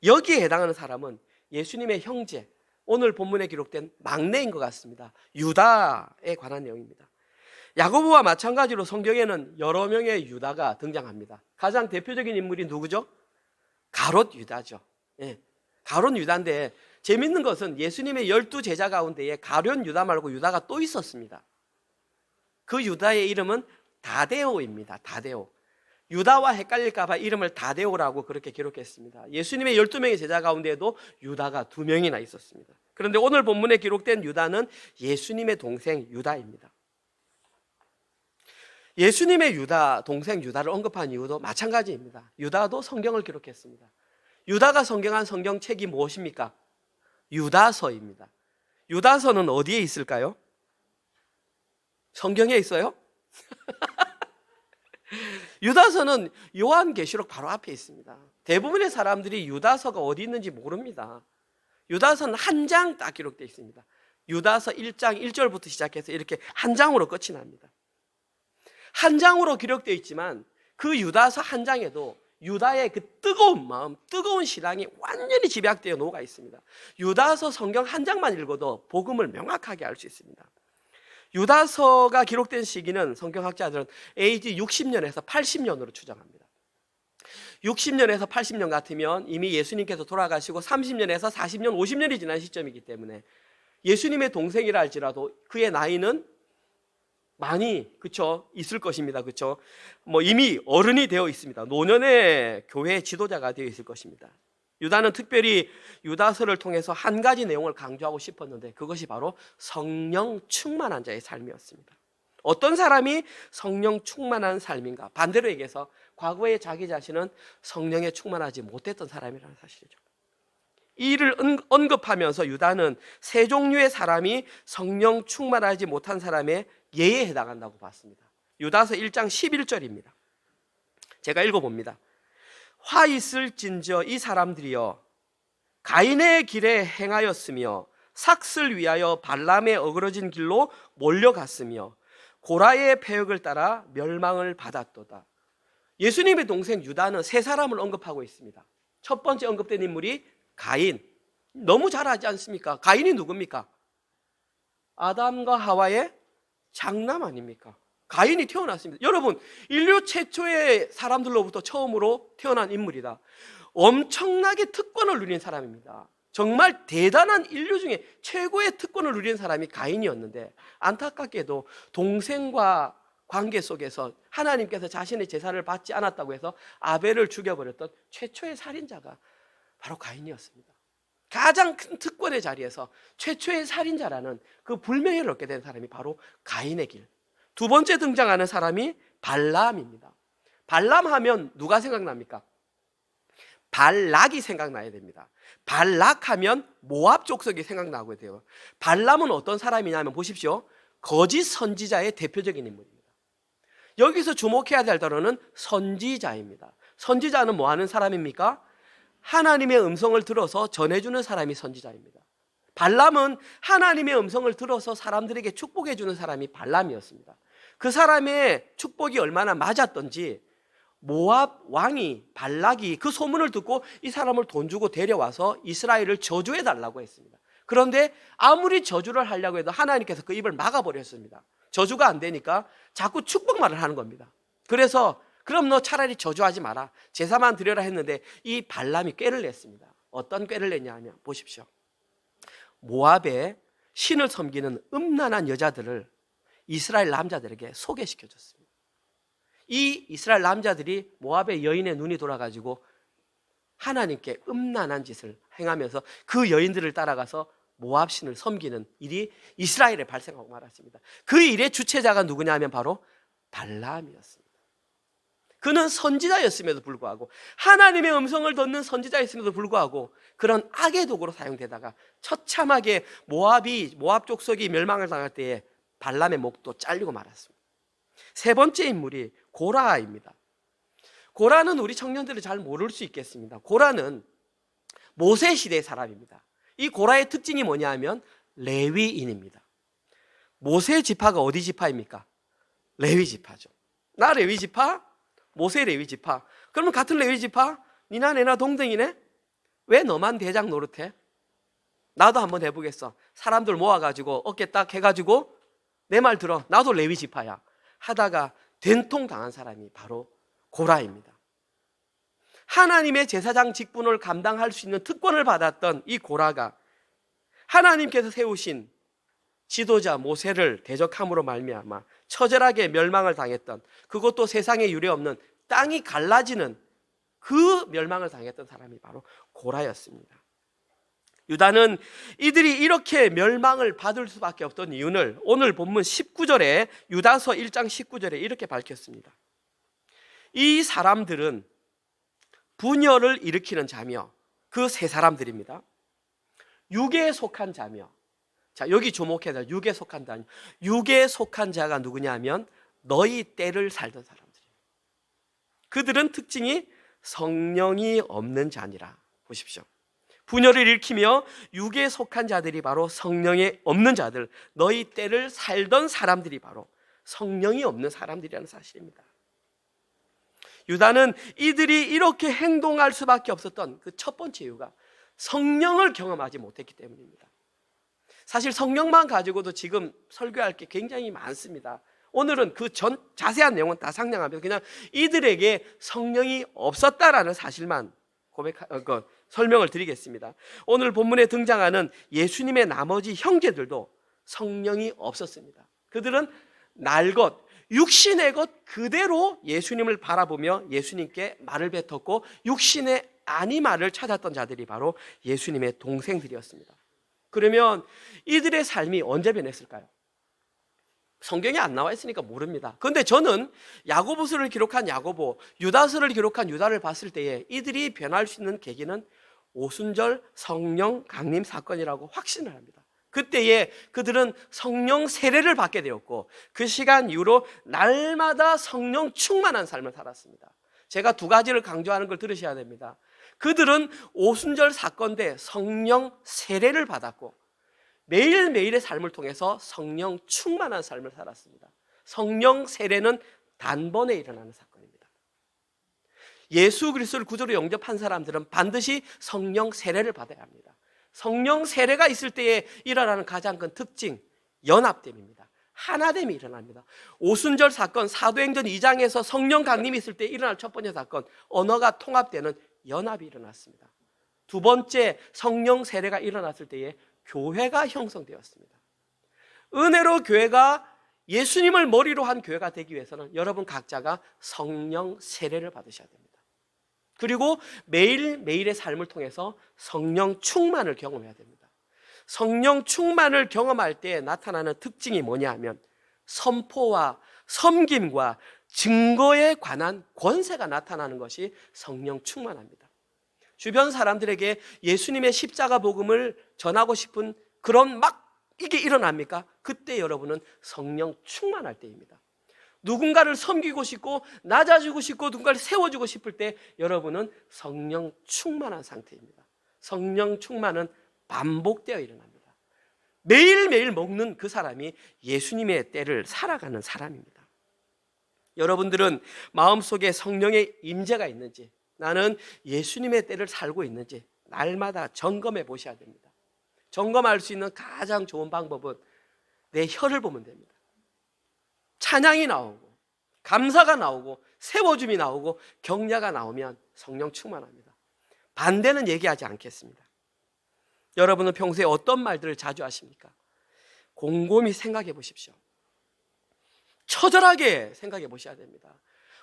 여기에 해당하는 사람은 예수님의 형제, 오늘 본문에 기록된 막내인 것 같습니다. 유다에 관한 내용입니다. 야고보와 마찬가지로 성경에는 여러 명의 유다가 등장합니다. 가장 대표적인 인물이 누구죠? 가롯 유다죠. 가롯 유다인데 재밌는 것은 예수님의 12제자 가운데에 가룟 유다 말고 유다가 또 있었습니다. 그 유다의 이름은 다데오입니다. 다데오. 유다와 헷갈릴까 봐 이름을 다데오라고 그렇게 기록했습니다. 예수님의 12명의 제자 가운데에도 유다가 2명이나 있었습니다. 그런데 오늘 본문에 기록된 유다는 예수님의 동생 유다입니다. 예수님의 동생 유다를 언급한 이유도 마찬가지입니다. 유다도 성경을 기록했습니다. 유다가 성경한 성경책이 무엇입니까? 유다서입니다. 유다서는 어디에 있을까요? 성경에 있어요? 유다서는 요한계시록 바로 앞에 있습니다. 대부분의 사람들이 유다서가 어디 있는지 모릅니다. 유다서는 한 장 딱 기록되어 있습니다. 유다서 1장 1절부터 시작해서 이렇게 한 장으로 끝이 납니다. 한 장으로 기록되어 있지만 그 유다서 한 장에도 유다의 그 뜨거운 마음, 뜨거운 신앙이 완전히 집약되어 녹아 있습니다. 유다서 성경 한 장만 읽어도 복음을 명확하게 알 수 있습니다. 유다서가 기록된 시기는 성경학자들은 AD 60년에서 80년으로 추정합니다. 60년에서 80년 같으면 이미 예수님께서 돌아가시고 30년에서 40년, 50년이 지난 시점이기 때문에 예수님의 동생이라 할지라도 그의 나이는 많이 있을 것입니다. 이미 어른이 되어 있습니다. 노년의 교회 지도자가 되어 있을 것입니다. 유다는 특별히 유다서를 통해서 한 가지 내용을 강조하고 싶었는데 그것이 바로 성령 충만한 자의 삶이었습니다. 어떤 사람이 성령 충만한 삶인가? 반대로 얘기해서 과거에 자기 자신은 성령에 충만하지 못했던 사람이라는 사실이죠. 이를 언급하면서 유다는 세 종류의 사람이 성령 충만하지 못한 사람의 예에 해당한다고 봤습니다. 유다서 1장 11절입니다. 제가 읽어봅니다. 화 있을진저 이 사람들이여 가인의 길에 행하였으며 삭슬 위하여 발람의 어그러진 길로 몰려갔으며 고라의 패역을 따라 멸망을 받았도다. 예수님의 동생 유다는 세 사람을 언급하고 있습니다. 첫 번째 언급된 인물이 가인. 너무 잘 알지 않습니까? 가인이 누굽니까? 아담과 하와의 장남 아닙니까? 가인이 태어났습니다. 여러분, 인류 최초의 사람들로부터 처음으로 태어난 인물이다. 엄청나게 특권을 누린 사람입니다. 정말 대단한 인류 중에 최고의 특권을 누린 사람이 가인이었는데, 안타깝게도 동생과 관계 속에서 하나님께서 자신의 제사를 받지 않았다고 해서 아벨을 죽여버렸던 최초의 살인자가 바로 가인이었습니다. 가장 큰 특권의 자리에서 최초의 살인자라는 그 불명예를 얻게 된 사람이 바로 가인의 길. 두 번째 등장하는 사람이 발람입니다. 발람 하면 누가 생각납니까? 발락이 생각나야 됩니다. 발락 하면 모압 족속이 생각나고 돼요. 발람은 어떤 사람이냐면 보십시오. 거짓 선지자의 대표적인 인물입니다. 여기서 주목해야 될 단어는 선지자입니다. 선지자는 뭐 하는 사람입니까? 하나님의 음성을 들어서 전해주는 사람이 선지자입니다. 발람은 하나님의 음성을 들어서 사람들에게 축복해 주는 사람이 발람이었습니다. 그 사람의 축복이 얼마나 맞았던지 모압 왕이 발락이 그 소문을 듣고 이 사람을 돈 주고 데려와서 이스라엘을 저주해 달라고 했습니다. 그런데 아무리 저주를 하려고 해도 하나님께서 그 입을 막아버렸습니다. 저주가 안 되니까 자꾸 축복말을 하는 겁니다. 그래서 그럼 너 차라리 저주하지 마라, 제사만 드려라 했는데 이 발람이 꾀를 냈습니다. 어떤 꾀를 냈냐 하면 보십시오. 모압에 신을 섬기는 음란한 여자들을 이스라엘 남자들에게 소개시켜줬습니다. 이 이스라엘 남자들이 모압의 여인의 눈이 돌아가지고 하나님께 음란한 짓을 행하면서 그 여인들을 따라가서 모압 신을 섬기는 일이 이스라엘에 발생하고 말았습니다. 그 일의 주체자가 누구냐 하면 바로 발람이었습니다. 그는 선지자였음에도 불구하고, 하나님의 음성을 듣는 선지자였음에도 불구하고 그런 악의 도구로 사용되다가 처참하게 모압 족속이 멸망을 당할 때에 발람의 목도 잘리고 말았습니다. 세 번째 인물이 고라입니다. 고라는 우리 청년들이 잘 모를 수 있겠습니다. 고라는 모세 시대의 사람입니다. 이 고라의 특징이 뭐냐 하면 레위인입니다. 모세 지파가 어디 지파입니까? 레위 지파죠. 나 레위 지파, 모세 레위 지파. 그러면 같은 레위 지파, 니나 내나 동등이네? 왜 너만 대장 노릇해? 나도 한번 해보겠어. 사람들 모아가지고 어깨 딱 해가지고 내 말 들어, 나도 레위 지파야 하다가 된통 당한 사람이 바로 고라입니다. 하나님의 제사장 직분을 감당할 수 있는 특권을 받았던 이 고라가 하나님께서 세우신 지도자 모세를 대적함으로 말미암아 처절하게 멸망을 당했던, 그것도 세상에 유례없는 땅이 갈라지는 그 멸망을 당했던 사람이 바로 고라였습니다. 유다는 이들이 이렇게 멸망을 받을 수밖에 없던 이유를 오늘 본문 19절에, 유다서 1장 19절에 이렇게 밝혔습니다. 이 사람들은 분열을 일으키는 자며, 그 세 사람들입니다. 육에 속한 자며, 자 여기 주목해야 될 육에 속한 자, 육에 속한 자가 누구냐 하면 너희 때를 살던 사람들이에요. 그들은 특징이 성령이 없는 자니라. 보십시오. 분열을 일으키며 육에 속한 자들이 바로 성령이 없는 자들, 너희 때를 살던 사람들이 바로 성령이 없는 사람들이라는 사실입니다. 유다는 이들이 이렇게 행동할 수밖에 없었던 그 첫 번째 이유가 성령을 경험하지 못했기 때문입니다. 사실 성령만 가지고도 지금 설교할 게 굉장히 많습니다. 오늘은 그 전 자세한 내용은 다 상냥하면서 그냥 이들에게 성령이 없었다라는 사실만 설명을 드리겠습니다. 오늘 본문에 등장하는 예수님의 나머지 형제들도 성령이 없었습니다. 그들은 날 것, 육신의 것 그대로 예수님을 바라보며 예수님께 말을 뱉었고, 육신의 아니 말을 찾았던 자들이 바로 예수님의 동생들이었습니다. 그러면 이들의 삶이 언제 변했을까요? 성경에 안 나와 있으니까 모릅니다. 그런데 저는 야고보서를 기록한 야고보, 유다서를 기록한 유다를 봤을 때에 이들이 변할 수 있는 계기는 오순절 성령 강림 사건이라고 확신을 합니다. 그때에 그들은 성령 세례를 받게 되었고, 그 시간 이후로 날마다 성령 충만한 삶을 살았습니다. 제가 두 가지를 강조하는 걸 들으셔야 됩니다. 그들은 오순절 사건 때 성령 세례를 받았고, 매일매일의 삶을 통해서 성령 충만한 삶을 살았습니다. 성령 세례는 단번에 일어나는 사건입니다. 예수 그리스도를 구주로 영접한 사람들은 반드시 성령 세례를 받아야 합니다. 성령 세례가 있을 때에 일어나는 가장 큰 특징, 연합됨입니다. 하나됨이 일어납니다. 오순절 사건, 사도행전 2장에서 성령 강림이 있을 때 일어날 첫 번째 사건, 언어가 통합되는 연합이 일어났습니다. 두 번째, 성령 세례가 일어났을 때에 교회가 형성되었습니다. 은혜로 교회가 예수님을 머리로 한 교회가 되기 위해서는 여러분 각자가 성령 세례를 받으셔야 됩니다. 그리고 매일매일의 삶을 통해서 성령 충만을 경험해야 됩니다. 성령 충만을 경험할 때 나타나는 특징이 뭐냐 하면 선포와 섬김과 증거에 관한 권세가 나타나는 것이 성령 충만합니다. 주변 사람들에게 예수님의 십자가 복음을 전하고 싶은 그런 막 이게 일어납니까? 그때 여러분은 성령 충만할 때입니다. 누군가를 섬기고 싶고 낮아지고 싶고 누군가를 세워주고 싶을 때 여러분은 성령 충만한 상태입니다. 성령 충만은 반복되어 일어납니다. 매일매일 먹는 그 사람이 예수님의 때를 살아가는 사람입니다. 여러분들은 마음속에 성령의 임재가 있는지, 나는 예수님의 때를 살고 있는지 날마다 점검해 보셔야 됩니다. 점검할 수 있는 가장 좋은 방법은 내 혀를 보면 됩니다. 찬양이 나오고 감사가 나오고 세워줌이 나오고 격려가 나오면 성령 충만합니다. 반대는 얘기하지 않겠습니다. 여러분은 평소에 어떤 말들을 자주 하십니까? 곰곰이 생각해 보십시오. 처절하게 생각해 보셔야 됩니다.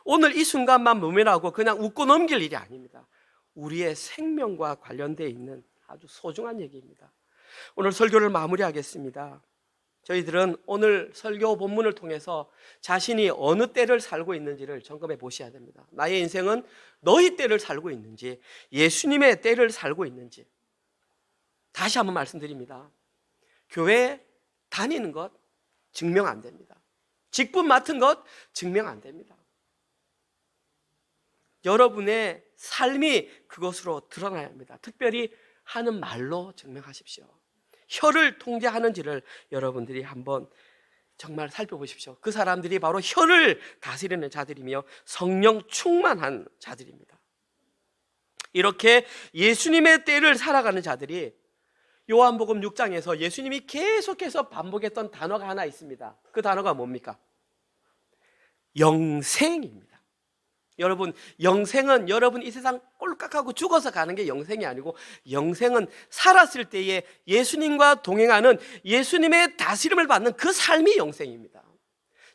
오늘 이 순간만 모면하고 그냥 웃고 넘길 일이 아닙니다. 우리의 생명과 관련되어 있는 아주 소중한 얘기입니다. 오늘 설교를 마무리하겠습니다. 저희들은 오늘 설교 본문을 통해서 자신이 어느 때를 살고 있는지를 점검해 보셔야 됩니다. 나의 인생은 너희 때를 살고 있는지 예수님의 때를 살고 있는지. 다시 한번 말씀드립니다. 교회 다니는 것 증명 안 됩니다. 직분 맡은 것 증명 안 됩니다. 여러분의 삶이 그것으로 드러나야 합니다. 특별히 하는 말로 증명하십시오. 혀를 통제하는지를 여러분들이 한번 정말 살펴보십시오. 그 사람들이 바로 혀를 다스리는 자들이며 성령 충만한 자들입니다. 이렇게 예수님의 때를 살아가는 자들이 요한복음 6장에서 예수님이 계속해서 반복했던 단어가 하나 있습니다. 그 단어가 뭡니까? 영생입니다. 여러분, 영생은 여러분 이 세상 꼴깍하고 죽어서 가는 게 영생이 아니고 영생은 살았을 때에 예수님과 동행하는 예수님의 다스림을 받는 그 삶이 영생입니다.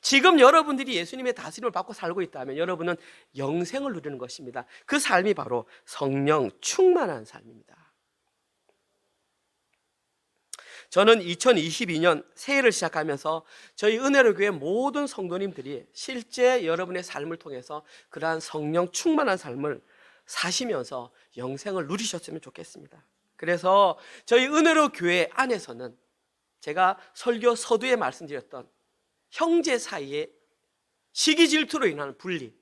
지금 여러분들이 예수님의 다스림을 받고 살고 있다면 여러분은 영생을 누리는 것입니다. 그 삶이 바로 성령 충만한 삶입니다. 저는 2022년 새해를 시작하면서 저희 은혜로 교회 모든 성도님들이 실제 여러분의 삶을 통해서 그러한 성령 충만한 삶을 사시면서 영생을 누리셨으면 좋겠습니다. 그래서 저희 은혜로 교회 안에서는 제가 설교 서두에 말씀드렸던 형제 사이의 시기 질투로 인한 분리,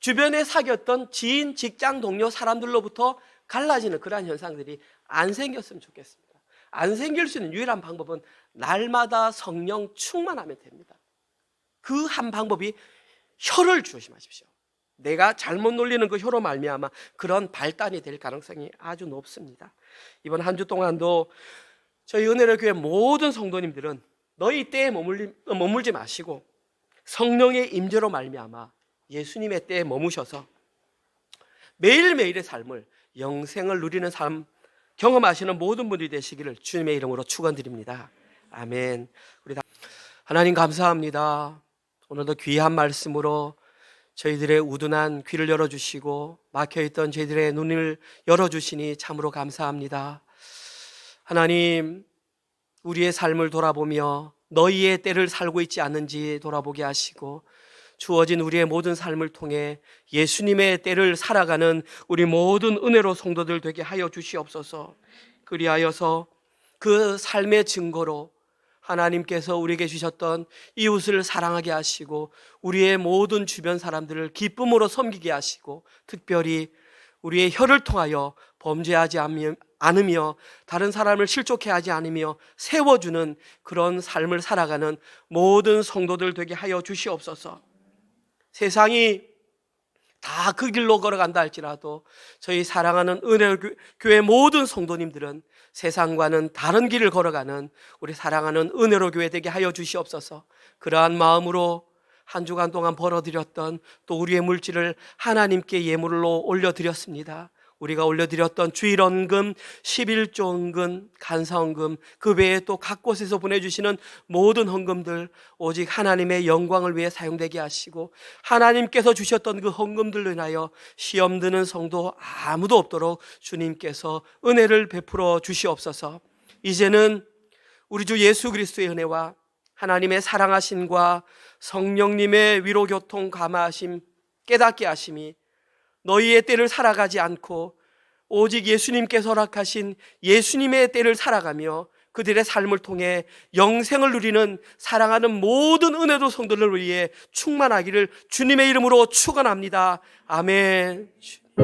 주변에 사귀었던 지인, 직장 동료 사람들로부터 갈라지는 그러한 현상들이 안 생겼으면 좋겠습니다. 안 생길 수 있는 유일한 방법은 날마다 성령 충만하면 됩니다. 그 한 방법이 혀를 조심하십시오. 내가 잘못 놀리는 그 혀로 말미암아 그런 발단이 될 가능성이 아주 높습니다. 이번 한 주 동안도 저희 은혜로 교회 모든 성도님들은 너희 때에 머물지 마시고 성령의 임재로 말미암아 예수님의 때에 머무셔서 매일매일의 삶을 영생을 누리는 삶 경험하시는 모든 분들이 되시기를 주님의 이름으로 축원드립니다. 아멘. 우리 하나님 감사합니다. 오늘도 귀한 말씀으로 저희들의 우둔한 귀를 열어주시고 막혀있던 저희들의 눈을 열어주시니 참으로 감사합니다. 하나님, 우리의 삶을 돌아보며 너희의 때를 살고 있지 않는지 돌아보게 하시고 주어진 우리의 모든 삶을 통해 예수님의 때를 살아가는 우리 모든 은혜로 성도들 되게 하여 주시옵소서. 그리하여서 그 삶의 증거로 하나님께서 우리에게 주셨던 이웃을 사랑하게 하시고 우리의 모든 주변 사람들을 기쁨으로 섬기게 하시고 특별히 우리의 혀를 통하여 범죄하지 않으며 다른 사람을 실족해 하지 않으며 세워주는 그런 삶을 살아가는 모든 성도들 되게 하여 주시옵소서. 세상이 다 다 그 길로 걸어간다 할지라도 저희 사랑하는 은혜로 교회 모든 성도님들은 세상과는 다른 길을 걸어가는 우리 사랑하는 은혜로 교회 되게 하여 주시옵소서. 그러한 마음으로 한 주간 동안 벌어드렸던 또 우리의 물질을 하나님께 예물로 올려드렸습니다. 우리가 올려드렸던 주일헌금, 11조헌금, 간사헌금, 그 외에 또 각 곳에서 보내주시는 모든 헌금들 오직 하나님의 영광을 위해 사용되게 하시고 하나님께서 주셨던 그 헌금들로 인하여 시험 드는 성도 아무도 없도록 주님께서 은혜를 베풀어 주시옵소서. 이제는 우리 주 예수 그리스도의 은혜와 하나님의 사랑하심과 성령님의 위로교통 감화하심, 깨닫게 하심이 너희의 때를 살아가지 않고 오직 예수님께서 허락하신 예수님의 때를 살아가며 그들의 삶을 통해 영생을 누리는 사랑하는 모든 은혜도 성도를 위해 충만하기를 주님의 이름으로 축원합니다. 아멘.